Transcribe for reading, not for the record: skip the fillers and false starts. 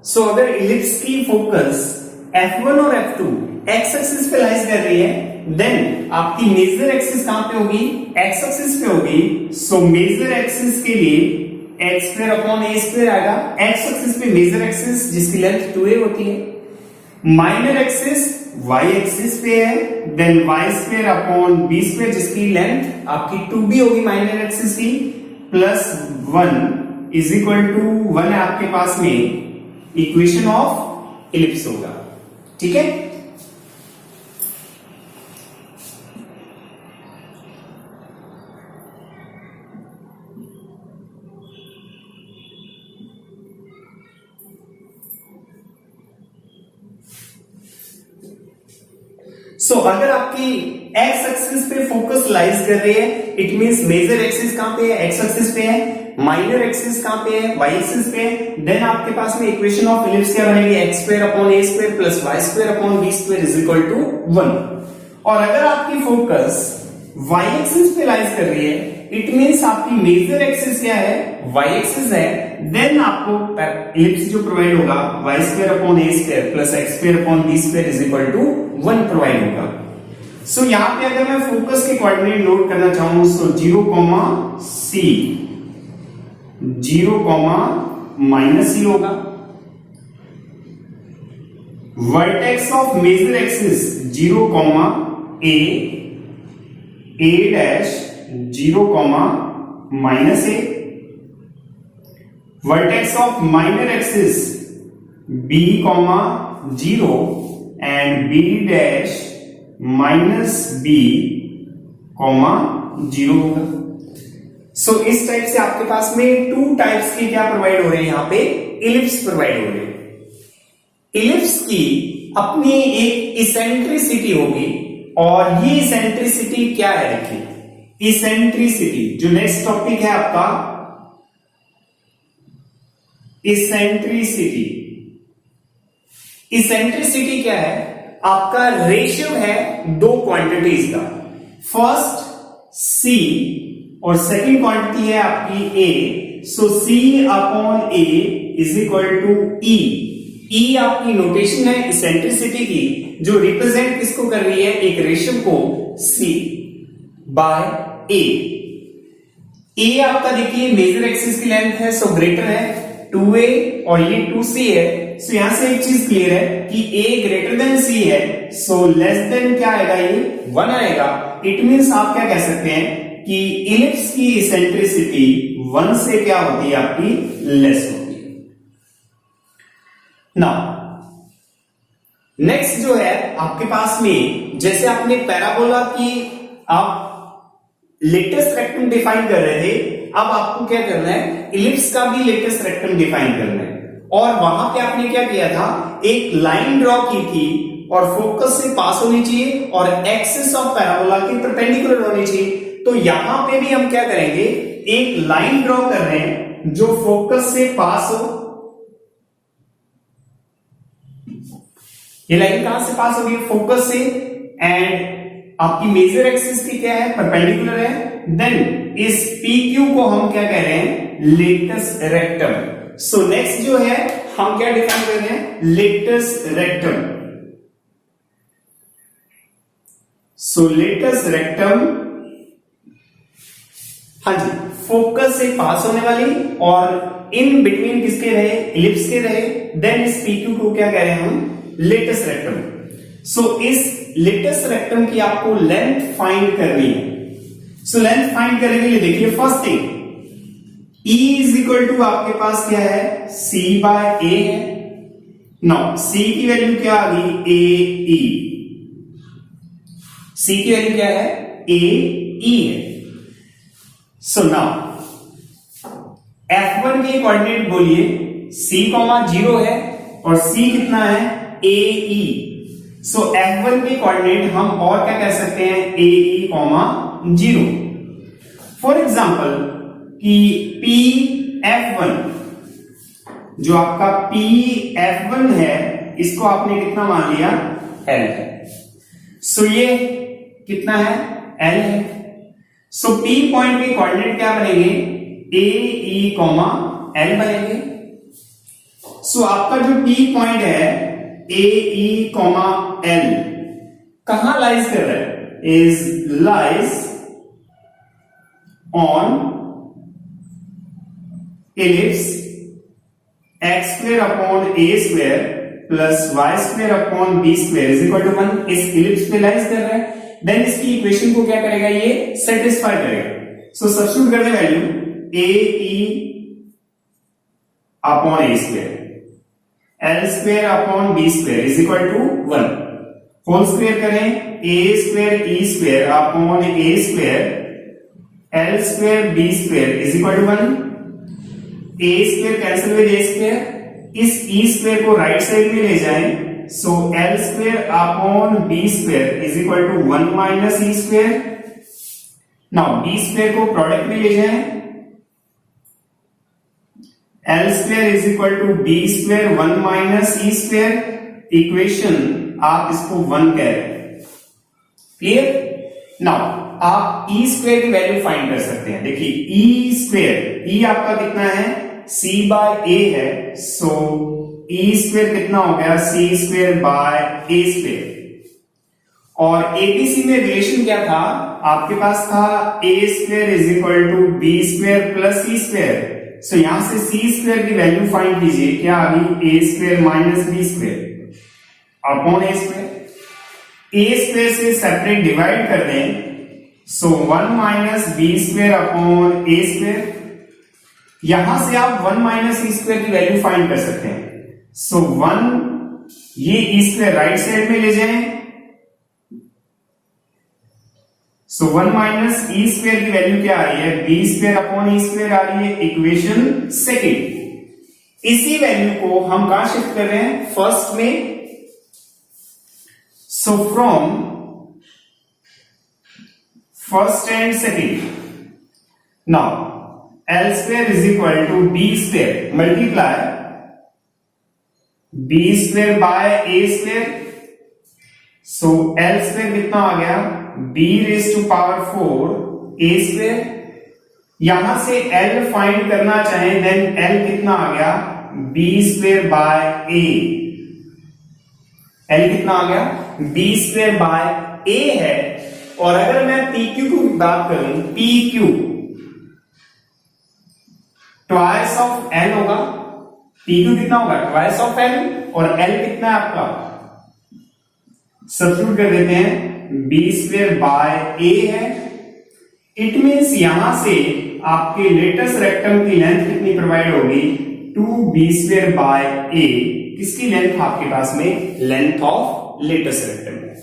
सो अगर इलिप्स की focus F1 और F2 एक्स एक्सिस पे लाइज कर रही है, देन आपकी मेजर एक्सिस कहां पे होगी? एक्स एक्सिस पे होगी। सो मेजर एक्सिस के लिए x square upon a square आएगा। एक्स एक्सिस पे मेजर एक्सिस जिसकी लेंथ 2a होती है, माइनर एक्सिस y एक्सिस पे है, then y square upon b square जिसकी लेंथ आपकी 2b होगी माइनर एक्सिस की, प्लस 1 इज इक्वल टू 1 है आपके पास में इक्वेशन ऑफ इलिप्स होगा। ठीक है, सो अगर आपकी एक्स एक्सिस पे फोकस लाइज कर रही है, इट मींस मेजर एक्सिस कहां पे है? एक्स एक्सिस पे है। माइनर एक्सिस कहां पे है? वाई एक्सिस पे है। देन आपके पास में इक्वेशन ऑफ इलिप्स क्या बनेगी? X square upon a square plus y square upon b square is equal to 1। और अगर आपकी फोकस वाई एक्सिस पे लाइज कर रही है, इट मींस आपकी मेजर एक्सिस क्या है? वाई एक्सिस है। देन आपको इलिप्स जो प्रोवाइड होगा y square upon a square plus x square upon b square is equal to 1 provide होगा। सो यहां पे अगर मैं फोकस के कोऑर्डिनेट नोट करना चाहूं, सो 0, C 0, -C होगा। Vertex of major axis 0, A dash 0, -A। Vertex of minor axis B, 0 and B dash -B, 0 होगा। सो इस टाइप से आपके पास में 2 टाइप्स के क्या प्रोवाइड हो रहे हैं? यहां पे इलिप्स प्रोवाइड हो रहे हैं। इलिप्स की अपनी एक इसेंट्रिसिटी होगी, और ये इसेंट्रिसिटी क्या है? देखिए, इसेंट्रिसिटी जो नेक्स्ट टॉपिक है आपका, इसेंट्रिसिटी। इसेंट्रिसिटी क्या है? आपका रेशियो है 2 क्वांटिटीज का। फर्स्ट C और सेकंड क्वांटिटी है आपकी A। So C upon A is equal to E। E आपकी नोटेशन है इसेंट्रिसिटी की, जो रिप्रेजेंट किसको कर रही है? एक रेशियो को C बाय A। A आपका देखिए मेजर एक्सिस की लेंथ है, सो ग्रेटर है 2A और ये 2C है। सो यहां से एक चीज क्लियर है कि A ग्रेटर देन C है, सो लेस देन क्या आएगा? ये 1 आएगा। इट मींस आप क्या कह सकते हैं कि इलिप्स की इसेंट्रिसिटी 1 से क्या होती है? आपकी लेस होती है। नाउ नेक्स्ट जो है आपके पास में, जैसे आपने पैराबोला की आप लेटेस्ट रेक्टम डिफाइन कर रहे थे, अब आपको क्या करना है? इलिप्स का भी लेटेस्ट रेक्टम डिफाइन करना है। और वहां पे आपने क्या किया था? एक लाइन ड्रॉ की थी, और फोकस से पास होनी चाहिए, और एक्सिस ऑफ पैराबोला के परपेंडिकुलर होनी चाहिए। तो यहां पे भी हम क्या करेंगे? एक लाइन ड्रॉ कर रहे हैं जो फोकस से पास हो। ये लाइन कहां से पास होगी? फोकस से। एंड आपकी मेजर एक्सिस की क्या है? परपेंडिकुलर है। देन इस PQ को हम क्या कह रहे हैं? Latus rectum. सो नेक्स्ट जो है हम क्या डिफाइन कर रहे हैं? Latus rectum. So latus rectum, हाँ जी, फोकस से पास होने वाली और इन बिटवीन किसके रहे? इलिप्स के रहे। देन इस PQ को क्या कह रहे हैं हम? Latest rectum. सो इस लेटेस्ट रेक्टम की आपको लेंथ फाइंड करनी है। सो लेंथ फाइंड करने के लिए देखिए, first thing E is equal to आपके पास क्या है? C बाय A है। नाउ C की वैल्यू क्या आ गई? AE। C की वैल्यू क्या है? AE है। सो नाउ F1 के कोऑर्डिनेट बोलिए, C, 0 है, और C कितना है? AE। सो F1 के कोऑर्डिनेट हम और क्या कह सकते हैं? AE, 0। फॉर एग्जाम्पल कि PF1, जो आपका PF1 है, इसको आपने कितना मान लिया? L है। सो ये कितना है? L है। सो P पॉइंट के कोऑर्डिनेट क्या बनेंगे? AE, L बनेंगे। सो आपका जो P पॉइंट है ए ई कॉमा एल कहां लाइज कर रहा है? Is lies on ellipse x square upon a square plus y square upon b square is equal to 1। इस इलिप्स पे लाइज कर रहा है, देन इसकी इक्वेशन को क्या करेगा? ये सेटिस्फाई करेगा। सो सब्स्टिट्यूट कर दे value a e upon a square l square upon b square is equal to 1। Whole square करें a square e square upon a square l square b square is equal to 1। ए स्क्वेयर cancel with a square, इस e square को right side में ले जाएं, so l square upon b square is equal to 1 minus e square. Now b square को product में ले जाएं, l square is equal to b square 1 minus e square. Equation आप इसको 1 कह रहे हैं, क्लियर? नाउ आप ई स्क्वेयर की वैल्यू फाइंड कर सकते हैं। देखिए ई स्क्वेयर, ई आपका कितना है? सी बाय ए है, सो ई स्क्वेयर कितना हो गया? C square by a square. और एबीसी में रिलेशन क्या था आपके पास? था a square is equal to b square plus c square. So यहां से सी स्क्वेयर की वैल्यू फाइंड कीजिए, क्या आ गई? A square minus b square upon a square. A square से सेपरेट डिवाइड कर दें, so 1 minus b square upon a square. यहां से आप 1 माइनस ई स्क्वेयर की वैल्यू फाइंड कर सकते हैं। सो 1 ये ई स्क्वेयर राइट साइड में ले जाएं, सो 1 माइनस ई स्क्वेयर की वैल्यू क्या आ रही है? बी स्क्वेयर अपॉन ई स्क्वेयर आ रही है, इक्वेशन सेकेंड। इसी वैल्यू को हम कहां शिफ्ट कर रहे हैं? फर्स्ट में। So from first and second, now l square is equal to b square multiply b square by a square. So l square कितना आ गया? B raise to power 4 a square. यहां से एल फाइंड करना चाहें, then L कितना आ गया? B square by a. L कितना आ गया? बी स्क्वेयर बाय ए है। और अगर मैं पी क्यू की बात करूं, P Q twice of L होगा। पी क्यू कितना होगा? Twice of L. और एल कितना है आपका? सब्स्टिट्यूट कर देते हैं, बी स्क्वेयर बाय ए है। इट मीन्स यहां से आपके लेटेस्ट रेक्टम की लेंथ कितनी प्रोवाइड होगी? 2b स्क्वेयर बाय ए। किसकी लेंथ आपके पास में? लेंथ ऑफ लेटेस्ट रेक्टम है।